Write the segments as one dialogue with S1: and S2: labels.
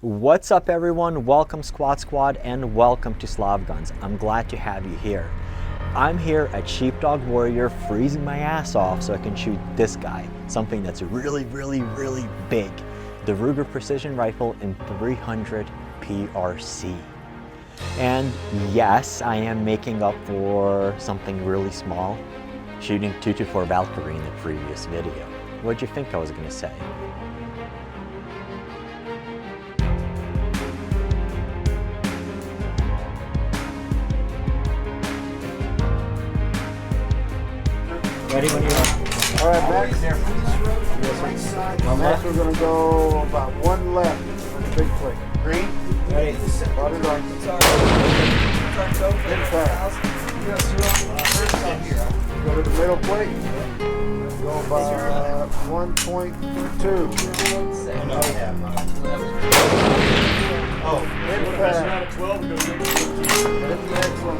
S1: What's up everyone? Welcome Squad and welcome to Slav Guns. I'm glad to have you here. I'm here at Sheepdog Warrior freezing my ass off so I can shoot this guy, something that's really big, the Ruger Precision Rifle in 300 PRC. And yes, I am making up for something really small, shooting 224 Valkyrie in the previous video. What'd you think I was going to say? Ready when you are.
S2: All right, Max. Max, we're going to go about one left on the big plate. Green.
S1: Ready.
S2: Body right. Go to the middle plate. Go about 1.2.
S3: Oh,
S2: hit the pad.
S3: 12 goes
S2: Hit the next one.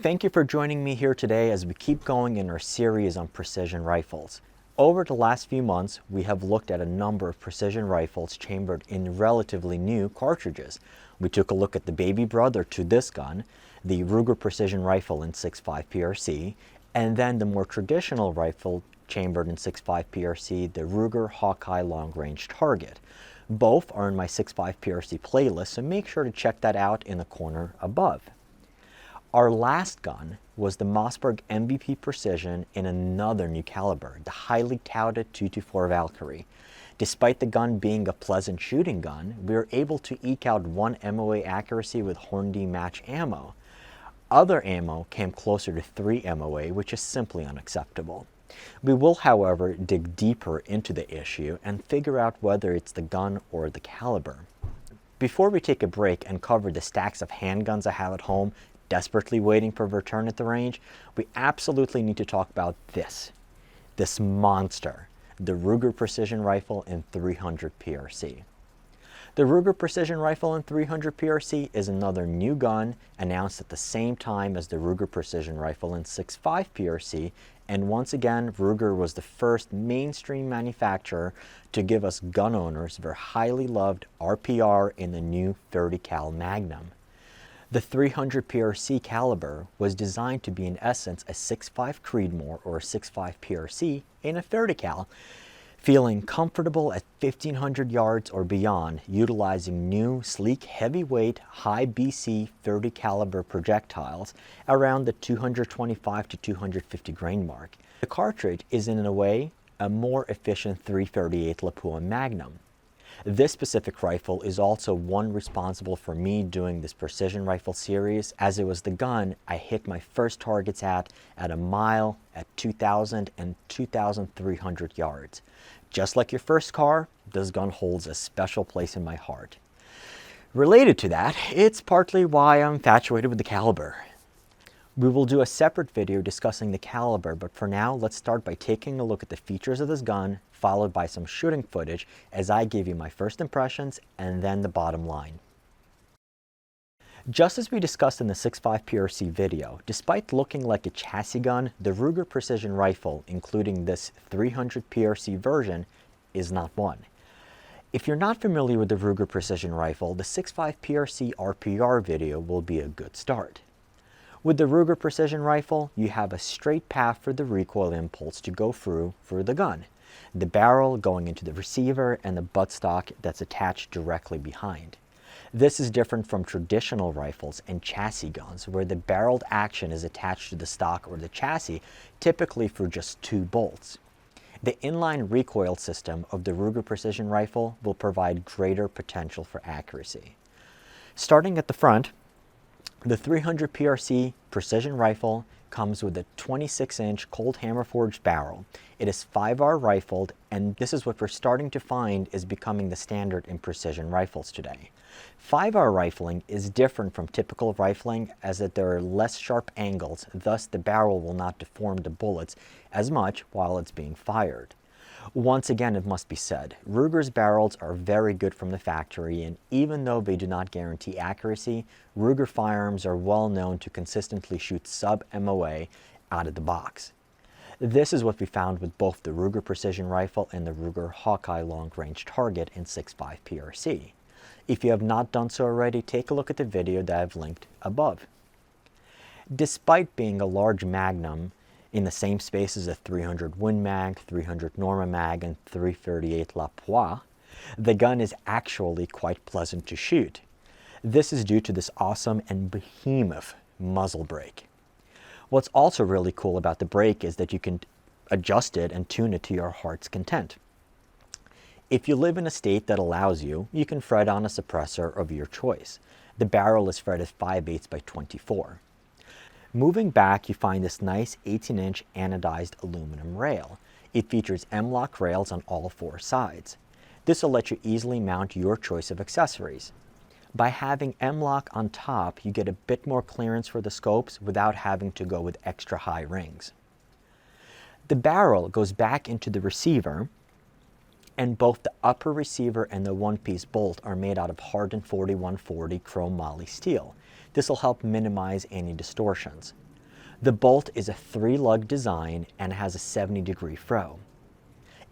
S1: Thank you for joining me here today as we keep going in our series on precision rifles. Over the last few months, we have looked at a number of precision rifles chambered in relatively new cartridges. We took a look at the baby brother to this gun, the Ruger Precision Rifle in 6.5 PRC, and then the more traditional rifle chambered in 6.5 PRC, the Ruger Hawkeye Long Range Target. Both are in my 6.5 PRC playlist, so make sure to check that out in the corner above. Our last gun was the Mossberg MVP Precision in another new caliber, the highly touted 224 Valkyrie. Despite the gun being a pleasant shooting gun, we were able to eke out 1 MOA accuracy with Hornady match ammo. Other ammo came closer to 3 MOA, which is simply unacceptable. We will, however, dig deeper into the issue and figure out whether it's the gun or the caliber. Before we take a break and cover the stacks of handguns I have at home, desperately waiting for return at the range, we absolutely need to talk about this monster, the Ruger Precision Rifle in 300 PRC. The Ruger Precision Rifle in 300 PRC is another new gun announced at the same time as the Ruger Precision Rifle in 6.5 PRC, and once again, Ruger was the first mainstream manufacturer to give us gun owners their highly loved RPR in the new 30 cal Magnum. The 300 PRC caliber was designed to be in essence a 6.5 Creedmoor or a 6.5 PRC in a 30 cal, feeling comfortable at 1500 yards or beyond, utilizing new, sleek, heavyweight, high BC 30 caliber projectiles around the 225 to 250 grain mark. The cartridge is in a way a more efficient 338 Lapua Magnum. This specific rifle is also one responsible for me doing this precision rifle series, as it was the gun I hit my first targets at a mile, at 2,000 and 2,300 yards. Just like your first car, this gun holds a special place in my heart. Related to that, it's partly why I'm infatuated with the caliber. We will do a separate video discussing the caliber, but for now, let's start by taking a look at the features of this gun, followed by some shooting footage as I give you my first impressions and then the bottom line. Just as we discussed in the 6.5 PRC video, despite looking like a chassis gun, the Ruger Precision Rifle, including this 300 PRC version, is not one. If you're not familiar with the Ruger Precision Rifle, the 6.5 PRC RPR video will be a good start. With the Ruger Precision Rifle, you have a straight path for the recoil impulse to go through for the gun, the barrel going into the receiver and the buttstock that's attached directly behind. This is different from traditional rifles and chassis guns where the barreled action is attached to the stock or the chassis, typically for just 2 bolts. The inline recoil system of the Ruger Precision Rifle will provide greater potential for accuracy. Starting at the front, the 300 PRC Precision Rifle comes with a 26-inch cold hammer forged barrel. It is 5R rifled, and this is what we're starting to find is becoming the standard in precision rifles today. 5R rifling is different from typical rifling as that there are less sharp angles, thus the barrel will not deform the bullets as much while it's being fired. Once again, it must be said, Ruger's barrels are very good from the factory, and even though they do not guarantee accuracy, Ruger firearms are well known to consistently shoot sub-MOA out of the box. This is what we found with both the Ruger Precision Rifle and the Ruger Hawkeye Long Range Target in 6.5 PRC. If you have not done so already, take a look at the video that I've linked above. Despite being a large Magnum, in the same space as a 300 Win Mag, 300 Norma Mag, and 338 La Poire, the gun is actually quite pleasant to shoot. This is due to this awesome and behemoth muzzle brake. What's also really cool about the brake is that you can adjust it and tune it to your heart's content. If you live in a state that allows you, you can fret on a suppressor of your choice. The barrel is fretted 5/8 by 24. Moving back, you find this nice 18-inch anodized aluminum rail. It features M-LOK rails on all 4 sides. This will let you easily mount your choice of accessories. By having M-LOK on top, you get a bit more clearance for the scopes without having to go with extra high rings. The barrel goes back into the receiver, and both the upper receiver and the one-piece bolt are made out of hardened 4140 chrome moly steel. This will help minimize any distortions. The bolt is a 3-lug design and has a 70-degree throw.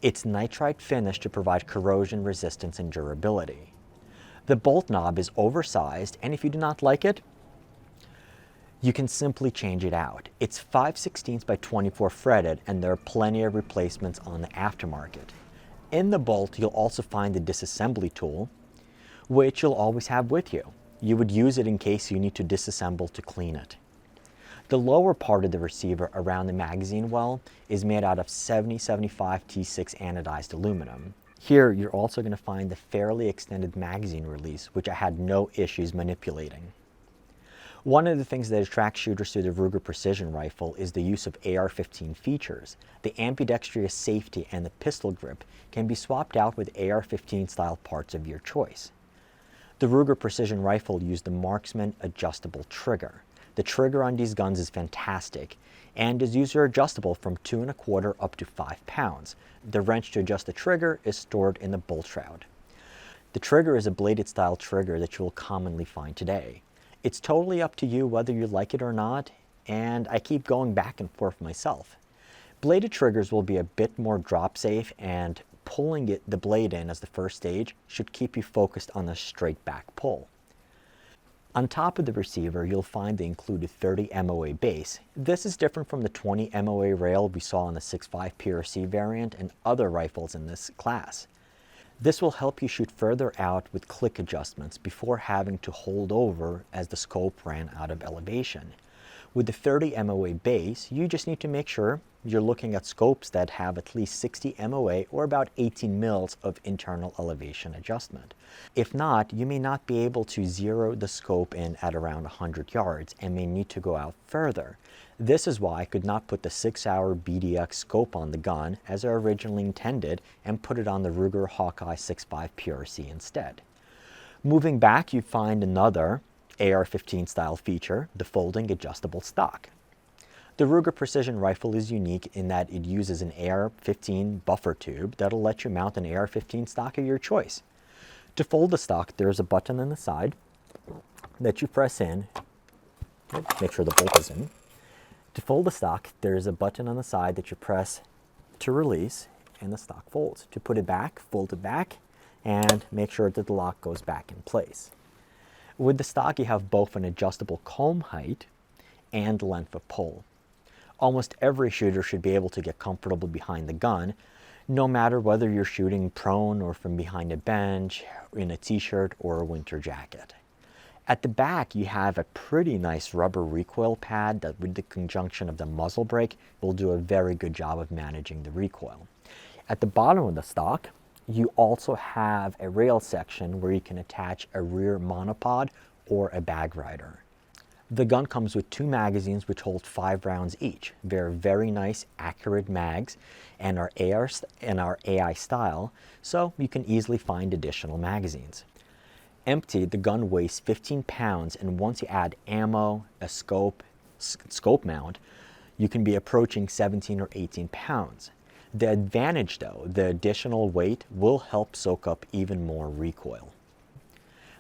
S1: It's nitride finished to provide corrosion resistance and durability. The bolt knob is oversized, and if you do not like it, you can simply change it out. It's 5/16 by 24 threaded, and there are plenty of replacements on the aftermarket. In the bolt, you'll also find the disassembly tool, which you'll always have with you. You would use it in case you need to disassemble to clean it. The lower part of the receiver around the magazine well is made out of 7075 T6 anodized aluminum. Here, you're also going to find the fairly extended magazine release, which I had no issues manipulating. One of the things that attracts shooters to the Ruger Precision Rifle is the use of AR-15 features. The ambidextrous safety and the pistol grip can be swapped out with AR-15 style parts of your choice. The Ruger Precision Rifle used the Marksman adjustable trigger. The trigger on these guns is fantastic and is user adjustable from 2 1/4 up to 5 pounds. The wrench to adjust the trigger is stored in the bolt shroud. The trigger is a bladed style trigger that you will commonly find today. It's totally up to you whether you like it or not, and I keep going back and forth myself. Bladed triggers will be a bit more drop safe, and pulling the blade in as the first stage should keep you focused on a straight back pull. On top of the receiver, you'll find the included 30 MOA base. This is different from the 20 MOA rail we saw in the 6.5 PRC variant and other rifles in this class. This will help you shoot further out with click adjustments before having to hold over as the scope ran out of elevation. With the 30 MOA base, you just need to make sure you're looking at scopes that have at least 60 MOA or about 18 mils of internal elevation adjustment. If not, you may not be able to zero the scope in at around 100 yards and may need to go out further. This is why I could not put the 6-hour BDX scope on the gun as I originally intended and put it on the Ruger Hawkeye 6.5 PRC instead. Moving back, you find another AR-15 style feature, the folding adjustable stock. The Ruger Precision Rifle is unique in that it uses an AR-15 buffer tube that'll let you mount an AR-15 stock of your choice. To fold the stock, there's a button on the side that you press in. Make sure the bolt is in. To fold the stock, there's a button on the side that you press to release, and the stock folds. To put it back, fold it back, and make sure that the lock goes back in place. With the stock, you have both an adjustable comb height and length of pull. Almost every shooter should be able to get comfortable behind the gun, no matter whether you're shooting prone or from behind a bench, in a t-shirt or a winter jacket. At the back, you have a pretty nice rubber recoil pad that, with the conjunction of the muzzle brake, will do a very good job of managing the recoil. At the bottom of the stock, you also have a rail section where you can attach a rear monopod or a bag rider. The gun comes with 2 magazines which hold 5 rounds each. They're very nice, accurate mags and are AI style, so you can easily find additional magazines. Empty, the gun weighs 15 pounds, and once you add ammo, a scope mount, you can be approaching 17 or 18 pounds. The advantage though, the additional weight will help soak up even more recoil.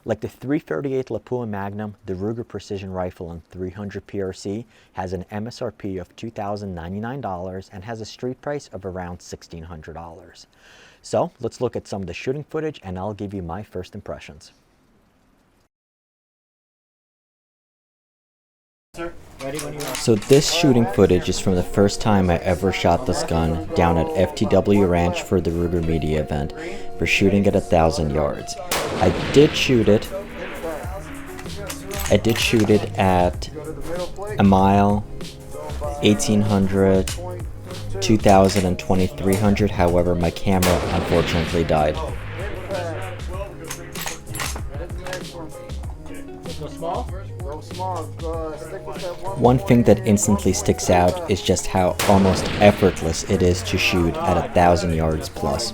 S1: Like the .338 Lapua Magnum, the Ruger Precision Rifle on 300 PRC has an MSRP of $2,099 and has a street price of around $1,600. So let's look at some of the shooting footage and I'll give you my first impressions. So this shooting footage is from the first time I ever shot this gun down at FTW Ranch for the Ruger Media event for shooting at 1,000 yards. I did shoot it at a mile, 1,800, 2,000 and 2,300. However, my camera unfortunately died. One thing that instantly sticks out is just how almost effortless it is to shoot at 1,000 yards plus.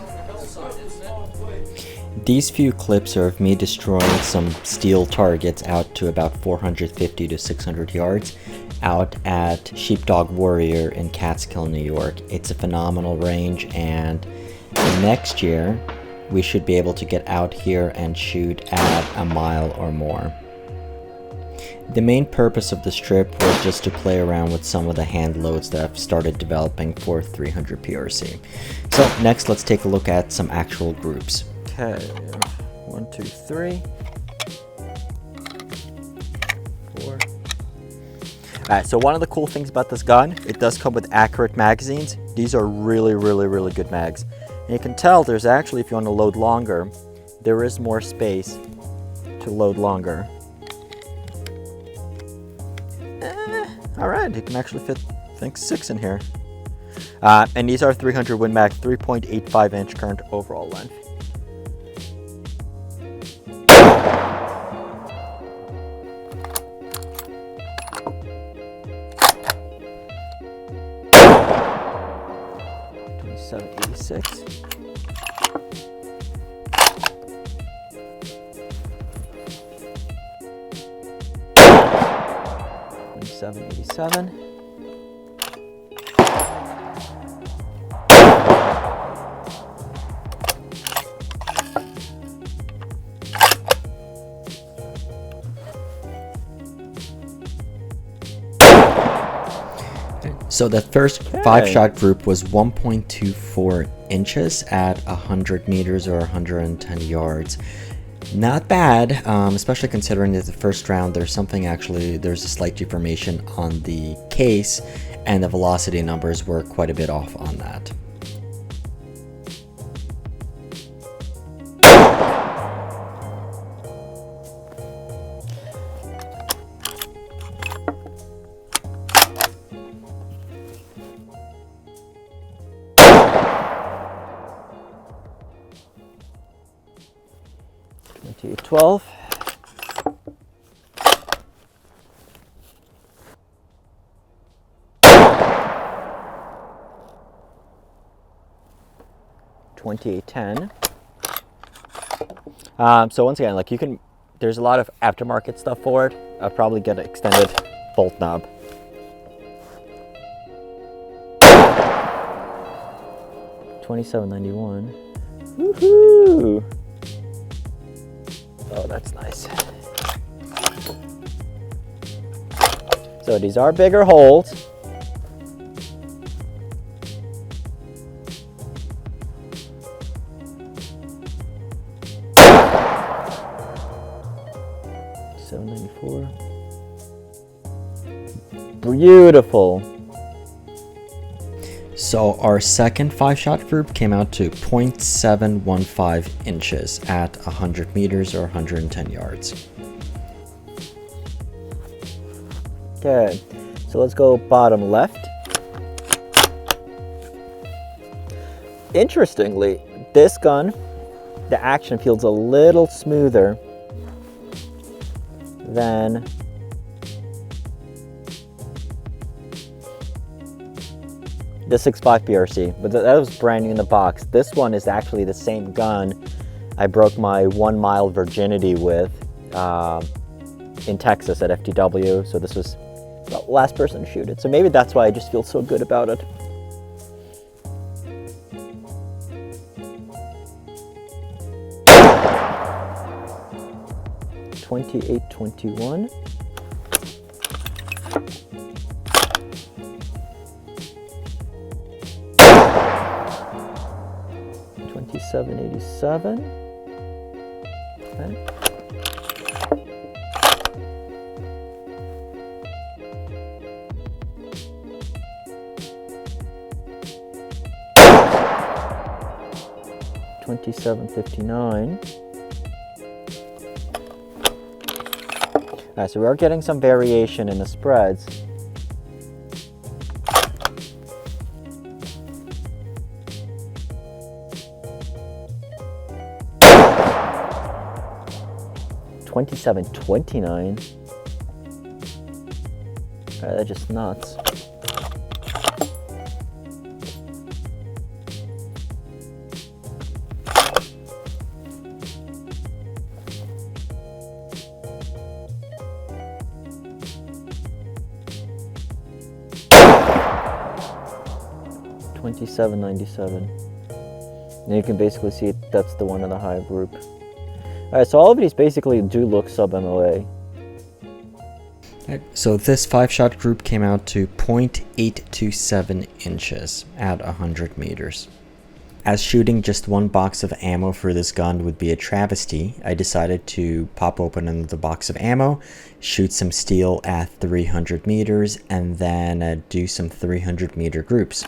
S1: These few clips are of me destroying some steel targets out to about 450 to 600 yards out at Sheepdog Warrior in Catskill, New York. It's a phenomenal range, and next year we should be able to get out here and shoot at a mile or more. The main purpose of this trip was just to play around with some of the hand loads that I've started developing for 300 PRC. So next, let's take a look at some actual groups. Okay, 1, 2, 3, 4. Alright, so one of the cool things about this gun, it does come with accurate magazines. These are really good mags. And you can tell there's actually, if you want to load longer, there is more space to load longer. Alright, you can actually fit, I think, 6 in here. And these are 300 Win Mag, 3.85 inch current overall length. .2786. .787. So the first 5-shot group was 1.24 inches at 100 meters or 110 yards. Not bad, especially considering that the first round there's a slight deformation on the case, and the velocity numbers were quite a bit off on that. .12. .2810. So once again, like there's a lot of aftermarket stuff for it. I'll probably get an extended bolt knob. $27.91. Woohoo! Oh, that's nice. So these are bigger holes. $7.94. Beautiful. So our second 5-shot group came out to .715 inches at 100 meters or 110 yards. Okay, so let's go bottom left. Interestingly, this gun, the action feels a little smoother than the 6.5 PRC, but that was brand new in the box. This one is actually the same gun I broke my 1 mile virginity with in Texas at FTW. So this was the last person to shoot it. So maybe that's why I just feel so good about it. $28.21. $27.87. Okay. $27.59. All right, so we are getting some variation in the spreads. $27.29. That's just nuts. $27.97. And you can basically see that's the one in the high group. Alright, so all of these basically do look sub-MOA.
S3: So this 5-shot group came out to 0.827 inches at 100 meters. As shooting just one box of ammo for this gun would be a travesty, I decided to pop open another box of ammo, shoot some steel at 300 meters, and then do some 300 meter groups.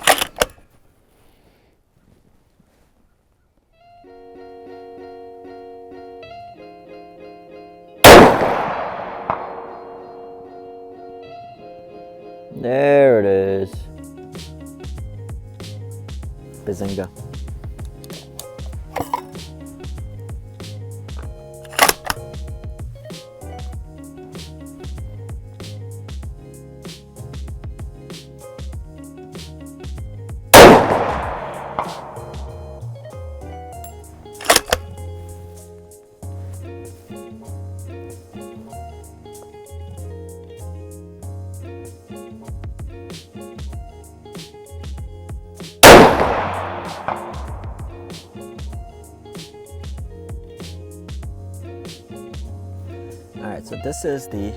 S1: There it is. Bazinga. Alright, so this is the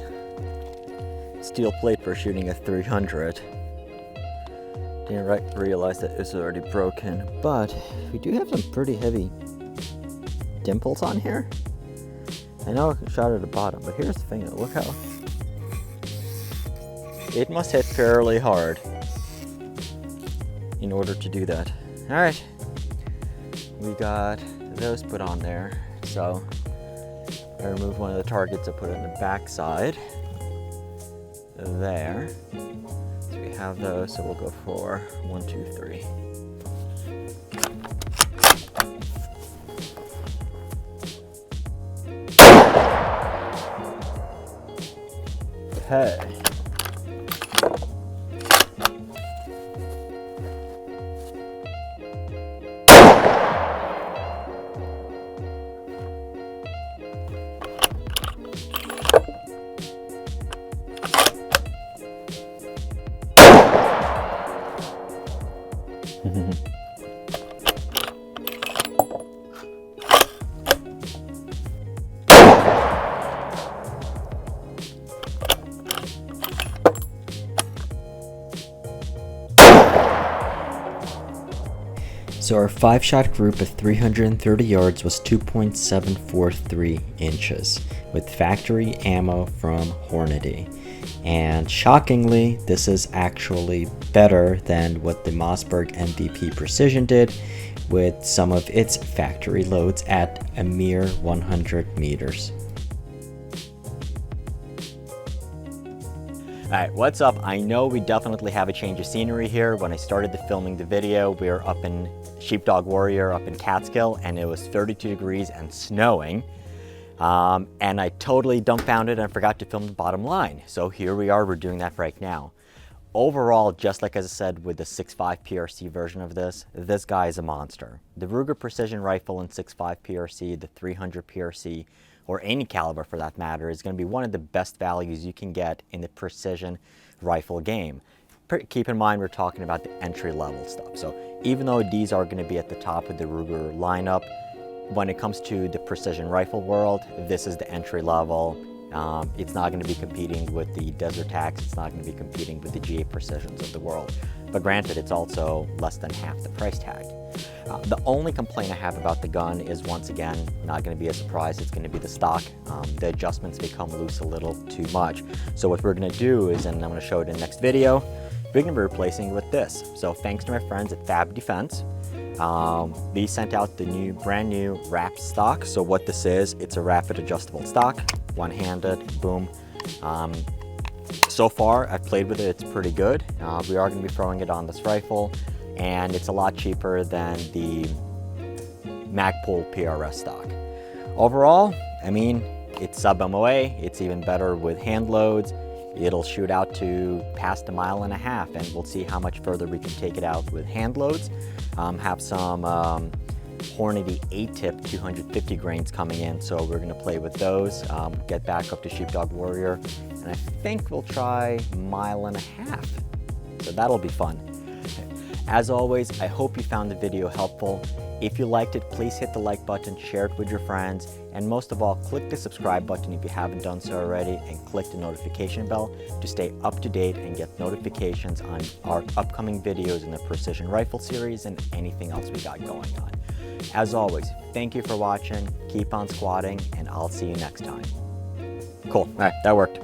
S1: steel plate for shooting a 300. Didn't realize that it was already broken, but we do have some pretty heavy dimples on here. I know I shot at the bottom, but here's the thing, look how it must hit fairly hard in order to do that. Alright, we got those put on there, so I removed one of the targets I put it on the back side. There. So we have those, so we'll go for 1, 2, 3. Okay.
S3: So our 5-shot group at 330 yards was 2.743 inches with factory ammo from Hornady. And shockingly, this is actually better than what the Mossberg MVP Precision did with some of its factory loads at a mere 100 meters.
S1: Alright, what's up? I know we definitely have a change of scenery here. When I started filming the video, we were up in Sheepdog Warrior up in Catskill, and it was 32 degrees and snowing. And I totally dumbfounded and forgot to film the bottom line. So here we are, we're doing that right now. Overall, just like as I said with the 6.5 PRC version of this guy is a monster. The Ruger Precision Rifle in 6.5 PRC, the 300 PRC, or any caliber for that matter, is going to be one of the best values you can get in the precision rifle game. Keep in mind we're talking about the entry-level stuff. So even though these are going to be at the top of the Ruger lineup, when it comes to the precision rifle world, this is the entry level. It's not going to be competing with the Desert Tacs, it's not going to be competing with the GA Precisions of the world. But granted, it's also less than half the price tag. The only complaint I have about the gun is, once again, not going to be a surprise, it's going to be the stock. The adjustments become loose a little too much. So what we're going to do is, and I'm going to show it in the next video, we're going to be replacing it with this. So thanks to my friends at Fab Defense. They sent out the brand new wrapped stock. So what this is, it's a rapid adjustable stock, one-handed, boom. So far, I've played with it, it's pretty good. We are going to be throwing it on this rifle, and it's a lot cheaper than the Magpul PRS stock. Overall, I mean, it's Sub-MOA, it's even better with hand loads. It'll shoot out to past 1.5 miles, and we'll see how much further we can take it out with hand loads. Have some Hornady 8-tip 250 grains coming in, so we're going to play with those, get back up to Sheepdog Warrior, and I think we'll try 1.5 miles. So that'll be fun. As always, I hope you found the video helpful. If you liked it, please hit the like button, share it with your friends, and most of all, click the subscribe button if you haven't done so already, and click the notification bell to stay up to date and get notifications on our upcoming videos in the Precision Rifle series and anything else we got going on. As always, thank you for watching, keep on squatting, and I'll see you next time. Cool, all right, that worked.